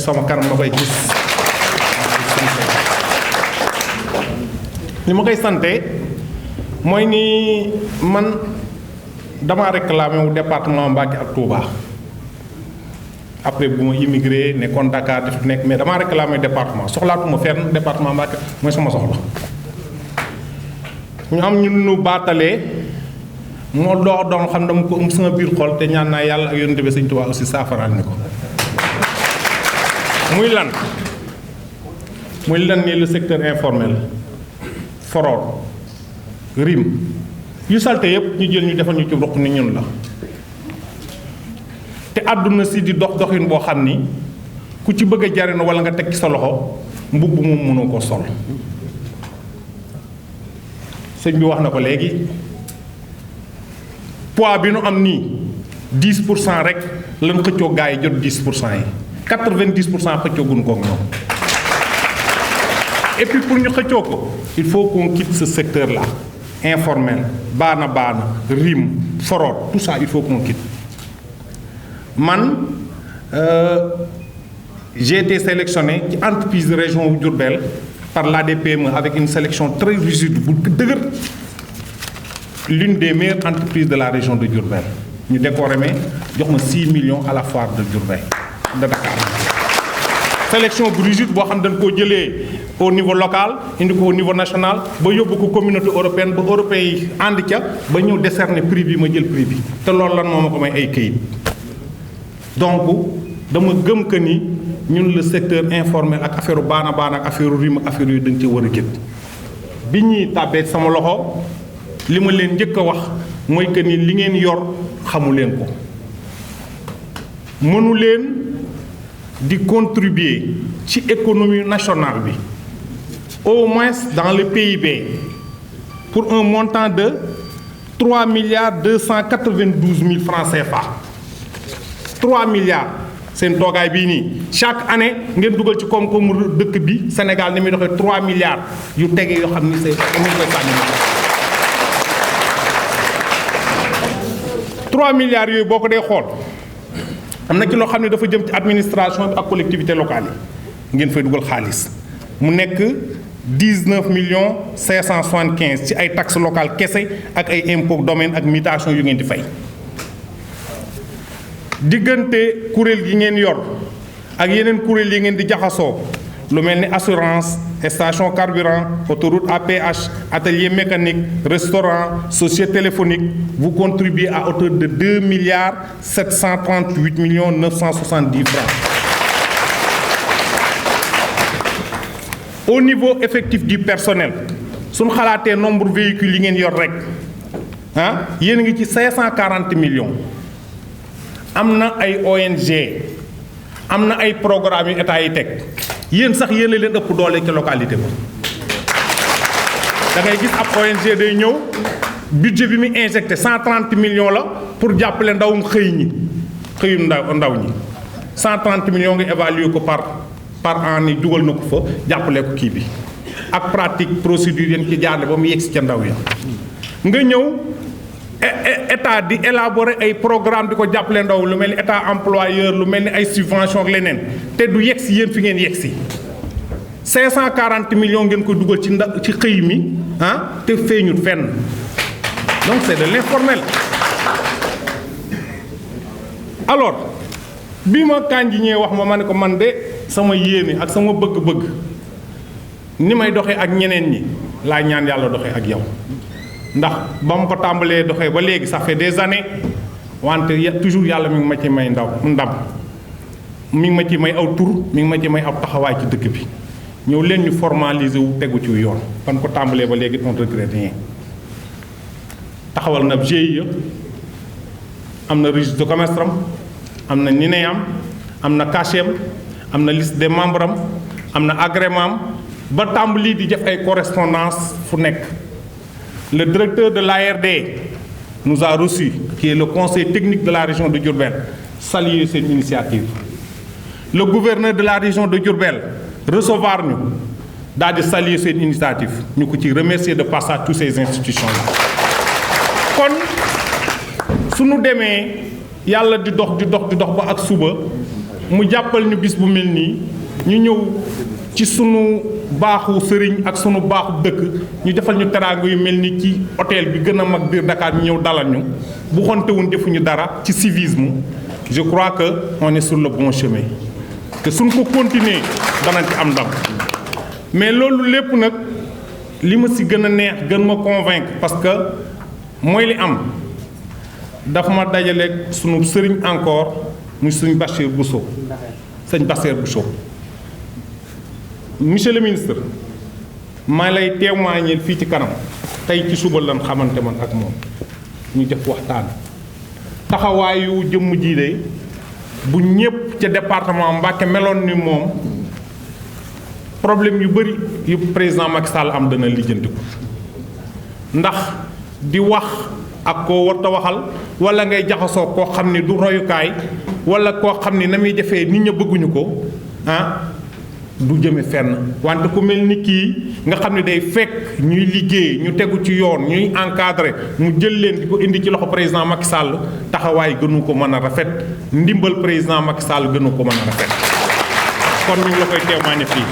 sama kanam ma koy gis li ma koy sante mooy ni man dama réclamé wu département Mbacké ak Touba après bu ma immigré nekkoon Dakar def nekk mais dama réclamé département soxlaatuma fenn département Mbacké mooy sama soxla ñu am ñu nu baatalee moo doon xam dama ko sama biir xol te ñaan naa yàlla ak yonent bi Sëñ Tuubaa aussi saafaraal ni ko muy lan ni le secteur informel fraude rime yu salte yëpp ñu jël ñu defal ñu ci roq ni ñun la te àdduna si di dox doxin boo xam ni ku ci bëgg a jariñu wala nga teg ci sa loxo mbubb moom mënoo ko sol sëñ bi wax na ko léegi poids bi nu am nii 10% rek lan xëccoo gaa yi jot 10% yi 90% xëccoo gun koog ñoom et puis pour ñu xëccoo ko il faut qu'on quitte ce secteur là informel baana rime fraude tout ça il faut qu'on quitte man j'ai été sélectionné ci entreprise de région bu Diourbel par l'ADPME avec une sélection très rigide bu dëgër l'une des meilleures entreprises de la région de Diourbel ñu décoré jox ma 6 millions à la foire de Diourbel de Dakar sélection bu rigide boo xam dañ koo jëlee au niveau local indi ko au niveau national ba yóbbu ko communauté européenne ba européens yi ànd ca ba ñëw décerner prix bi ma jël prix bi te loolu lan moo ma ko may ay këyit donc dama gëm que ni ñun le secteur informel ak affaire baana ak affaire rime ak affaire yooyu dañ cee war a jët bi ñuy tàbbee sama loxo li ma leen njëkk a wax mooy que ni li ngeen yor xamu leen ko mënu leen di contribuer ci économie nationale bi au moins dans le PIB pour un montant de 3 292 000 francs CFA 3 milliards seen toogaay bii nii chaque année ngeen dugal ci koom-koomu dëkk bi Sénégal ni muy doxee 3 milliards yu tege yoo xam ni c'est amuñ koy sànni 3 milliards yooyu boo ko dee xool am na ci loo xam ne dafa jëm ci administration bi ak collectivité locale yi ngeen fay dugal xaalis mu nekk 19 575 ci ay taxes locales kese ak ay impôts domaine ak mutation yu ngeen di fay. diggante kuréel gi ngeen yor ak yeneen kuréel yi ngeen di jaxasoo lu mel ni assurance station carburant autoroute à péage atelier mécanique restaurant société téléphonique vous contribuez à hauteur de 2 738 970 francs. Au niveau effectif du personnel suñ xalaatee nombre de véhicules yi ngeen yor rek yéen a ngi ci 540 millions. am na ay ONG am na ay programmes yu état yi teg yéen sax yéen a leen ëpp doole ci localité ba da ngay gis ab ONG day ñëw budget bi mu injecté 130 millions la pour jàppale ndawum xëyum ndaw ñi 130 millions nga évaluer ko par an ni dugal na ko fa jàppale ko kii bi ak pratique procédure yéen ci jaarle ba mu yegsi ca ndaw ya nga ñëw état di élaborer ay programme di ko jàppale ndaw lu mel ni état employeur lu mel ni ay subvention ak leneen te du yegsi yéen fi ngeen yegsi 540 millions ngeen ko dugal ci xëy mi te feeñut fenn donc c'est de l'informel. alors bi ma Kandji ñee wax ma ne ko man de sama yéene ak sama bëgg-bëgg ni may doxee ak ñeneen ñi laa ñaan yàlla doxee ak yow. ndax ba mu ko tàmbalee doxee ba léegi ça fait des années wante toujours yàlla mi ngi ma ci may ndam mi ngi ma ci may aw tur mi ngi ma ci may aw taxawaay ci dëkk bi ñëw leen ñu formaliser wu tegu ci yoon ban ko tàmbalee ba léegi on regrette rien taxawal na GIE am na registre de commerce am na NINEA am na CACHEM am na liste des membres am na agrément ba tàmbali di def ay correspondance fu nekk. Le directeur de l'ARD nous a reçus, qui est le conseil technique de la région de Diourbel, saluer cette initiative. Le gouverneur de la région de Diourbel recevoir nous, daal di saluer cette initiative. Ñu ko ci remercier de passage toutes ces institutions-là. kon su nu demee yàlla di dox ba ak suba mu jàppal ñu bis bu mel nii ñu ñëw ci sunu baaxu sëriñ ak sunu baaxu dëkk ñu defal ñu teraanga yu mel ni ci hôtel bi gën a mag biir Dakar ñu ñëw dalal ñu bu xontewuñ defuñu dara ci civisme je crois que on est sur le bon chemin te suñ ko continuer danañ ci am ndam mais loolu lépp nag li ma si gën a neex gën ma convaincre parce que mooy li am dafa ma dajaleeg sunu sëriñ encore muy sëñ Bachir Bousso sëñ Bachir Bousso monsieur le ministre maa lay témoigner fii ci kanam tey ci suba lan xamante man ak moom ñu def waxtaan taxawaayu jëmm jii de bu ñëpp ca département Mbacké meloon ni moom problème yu bëri yu président Macky Sall am dana lijjanti ko ndax di wax ak koo warta waxal wala ngay jaxasoo koo xam ni du royukaay wala koo xam ni na muy defee nit ña bëgguñu ko du jëme fenn wante ku mel ni kii nga xam ne day fekk ñuy liggéey ñu tegu ci yoon ñuy encadré mu jël leen di ko indi ci loxo président Macky Sall taxawaay gënu ko mën a rafet ndimbal président Macky Sall gënu ko mën a rafet kon ñu ngi la koy témoigner fii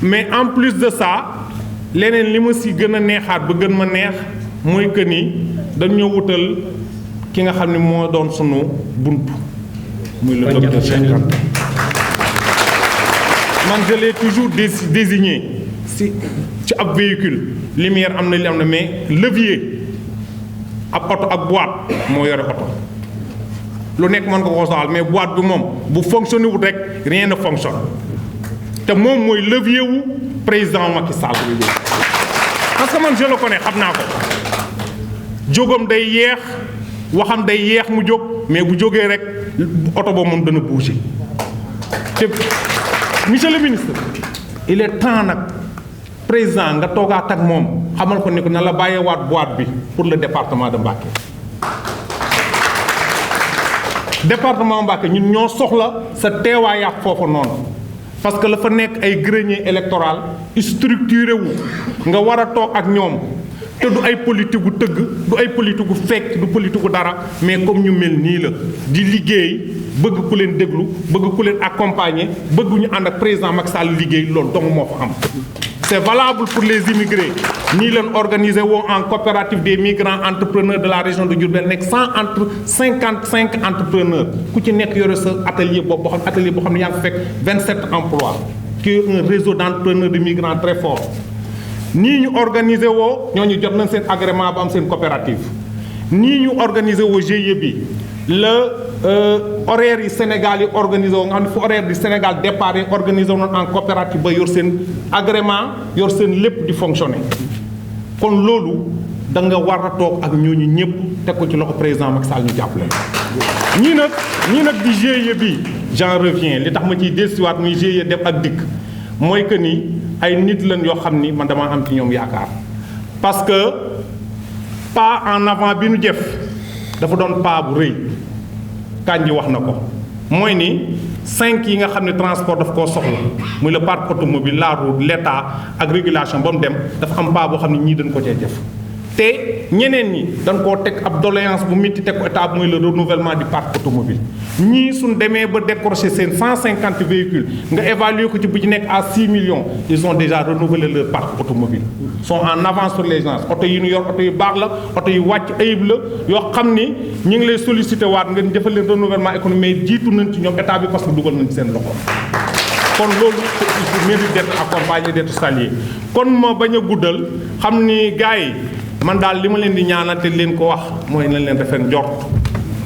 mais en plus de ça leneen li ma si gën a neexaat ba gën ma neex mooy que ni dañoo wutal ki nga xam ne moo doon sunu bunt muy le docteur Cheikh Kanté man je l'ai toujours désigné ci ab véhicule lumière am na li am na mais levier ab oto ak boîte moo yore oto lu nekk mën nga ko soxal mais boîte bi moom bu fonctionné wut rek rien ne fonctionne te moom mooy levier wu président Macky Sall parce que man je le connais xam naa ko jógam day yeex waxam day yeex mu jóg mais bu jógee rek oto boobu moom dana bouger te monsieur le ministre il est temps nag président nga toogaat ak moom xamal ko ni ko na la bàyyeewaat boîte bi pour le département de Mbacké département Mbacké ñun ñoo soxla sa teewaayaat foofu noonu parce que la fa nekk ay grenier électoral structuré wu nga war a toog ak ñoom te du ay politique gu tëgg du ay politique gu fekk du politique gu dara mais comme ñu mel nii la di liggéey bëgg ku leen déglu bëgg ku leen accompagner bëgg ñu ànd ak président Macky Sall liggéey loolu dong moo fa am. c'est valable pour les immigrés nii leen organiser woo en coopérative des migrants entrepreneurs de la région de Diourbel nekk 55 entrepreneurs ku ci nekk yore sa atelier boobu boo xam ne yaa ngi fekk 27 emplois qui est un réseau d'entrepreneurs de migrants très fort. nii ñu organiser woo ñooñu jot nañ seen agrément ba am seen coopérative nii ñu organiser woo GIE bi la horaire yi Sénégal yi organisé woo nga xam ne fu horaire du Sénégal départ yi organisé woon en coopérative ba yor seen agrément yor seen lépp di fonctionner kon loolu da nga war a toog ak ñooñu ñëpp teg ko ci loxo président Macky Sall ñu jàppale ñii nag di GIE bi j'en reviens li tax ma ciy desuwaat muy GIE dem ak dikk mooy que ni ay nit lañ yoo xam ni man damaa am ci ñoom yaakaar parce que pas en avant bi nu def dafa doon pas bu rëy Kandji wax na ko mooy ni 5 yi nga xam ne transport daf koo soxla muy le parc automobile la route l'état ak régulation ba mu dem dafa am pas boo xam ne ñii dañ ko cee def te ñeneen ñi dañ koo teg ab doléance bu métti teg ko état mooy le renouvellement du parc automobile ñii suñ demee ba décrocher seen 150 véhicules nga évaluer ko ci bu ci nekk à 6 millions ils ont déjà renouvelé leur parc automobile sont en avance sur les gens oto yi ñu yor oto yu baax la oto yu wàcc ayib la yoo xam ni ñu ngi lay sollicité waat ngeen defal leen renouvellement économique jiitu nañ ci ñoom état bi parce que dugal nañ ci seen loxo kon loolu il mérite d'être accompagné d'être salué kon ma bañ a guddal xam ni gars yi man daal li ma leen di ñaanal te leen ko wax mooy nañ leen rafet njort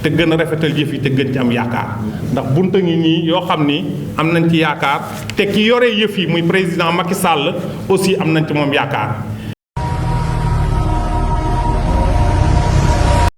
te gën a rafetal jëf yi te gën ci am yaakaar ndax bunta ngi nii yoo xam ni am nañ ci yaakaar te ki yore yëf yi muy président Macky Sall aussi am nañ ci moom yaakaar